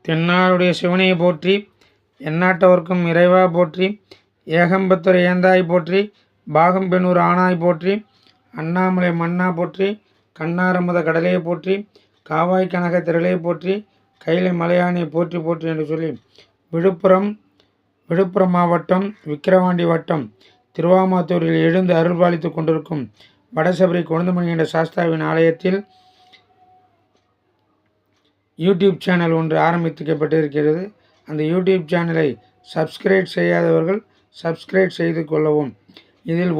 தென்னாடுடைய சிவனையை போற்றி, எந்நாட்டவர்க்கும் இறைவா போற்றி, ஏகம்பத்துரை ஏந்தாய் போற்றி, பாகம்பெண்ணூர் ஆனாய் போற்றி, அண்ணாமலை மன்னா போற்றி, கண்ணாரமுத கடலே போற்றி, காவாய் கனக திரளே போற்றி, கைலை மலையானை போற்றி போற்றி என்று சொல்லி விழுப்புரம் மாவட்டம் விக்கிரவாண்டி வட்டம் திருவாமாத்தூரில் எழுந்து அருள்பாலித்து கொண்டிருக்கும் வடசபரி கொழுந்துமணி என்ற சாஸ்தாவின் ஆலயத்தில் யூடியூப் சேனல் ஒன்று ஆரம்பிக்கப்பட்டிருக்கிறது. அந்த யூடியூப் சேனலை சப்ஸ்கிரைப் செய்யாதவர்கள் சப்ஸ்கிரைப் செய்து கொள்ளவும். இதில்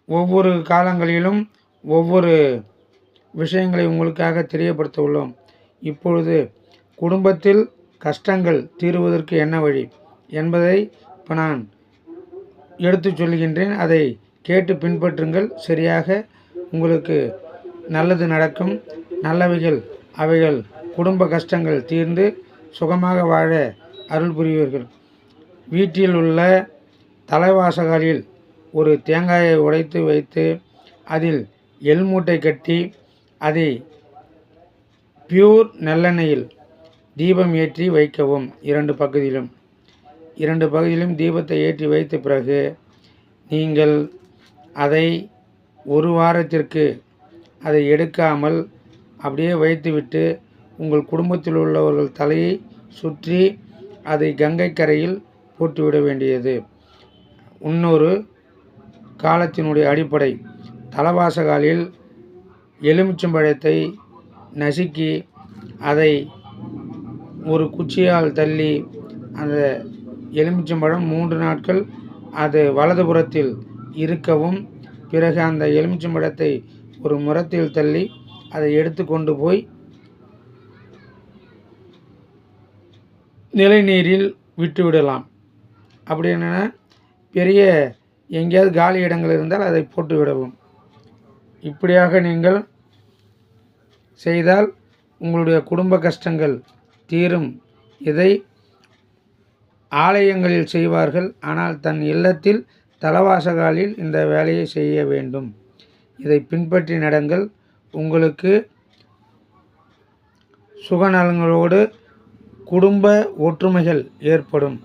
ஒவ்வொரு காலங்களிலும் ஒவ்வொரு விஷயங்களை உங்களுக்காக தெரியப்படுத்த உள்ளோம். இப்பொழுது குடும்பத்தில் கஷ்டங்கள் தீருவதற்கு என்ன வழி என்பதை இப்போ நான் எடுத்து சொல்கின்றேன். அதை கேட்டு பின்பற்றுங்கள். சரியாக உங்களுக்கு நல்லது நடக்கும். நல்லவைகள் அவைகள் குடும்ப கஷ்டங்கள் தீர்ந்து சுகமாக வாழ அருள் புரிவீர்கள். வீட்டில் உள்ள தலைவாசகாலில் ஒரு தேங்காயை உடைத்து வைத்து அதில் எள் மூட்டை கட்டி அதை பியூர் நல்லெண்ணெயில் தீபம் ஏற்றி வைக்கவும். இரண்டு பகுதியிலும் தீபத்தை ஏற்றி வைத்த பிறகு நீங்கள் அதை ஒரு வாரத்திற்கு அதை எடுக்காமல் அப்படியே வைத்துவிட்டு உங்கள் குடும்பத்தில் உள்ளவர்கள் தலையை சுற்றி அதை கங்கை கரையில் போட்டுவிட வேண்டியது. இன்னொரு காலத்தினுடைய அடிப்படை தலவாசகாலில் எலுமிச்சம்பழத்தை நசுக்கி அதை ஒரு குச்சியால் தள்ளி அந்த எலுமிச்சம்பழம் 3 நாட்கள் அது வலதுபுறத்தில் இருக்கவும். பிறகு அந்த எலுமிச்சம்பழத்தை ஒரு முறத்தில் தள்ளி அதை எடுத்து கொண்டு போய் நிலைநீரில் விட்டுவிடலாம். அப்படி என்னென்னா பெரிய எங்கேயாவது காலி இடங்கள் இருந்தால் அதை போட்டு விடவும். இப்படியாக நீங்கள் செய்தால் உங்களுடைய குடும்ப கஷ்டங்கள் தீரும். இதை ஆலயங்களில் செய்வார்கள். ஆனால் தன் இல்லத்தில் தலவாசகாலில் இந்த வேலையை செய்ய வேண்டும். இதை பின்பற்றி நடங்கள். உங்களுக்கு சுகநலங்களோடு குடும்ப ஒற்றுமைகள் ஏற்படும்.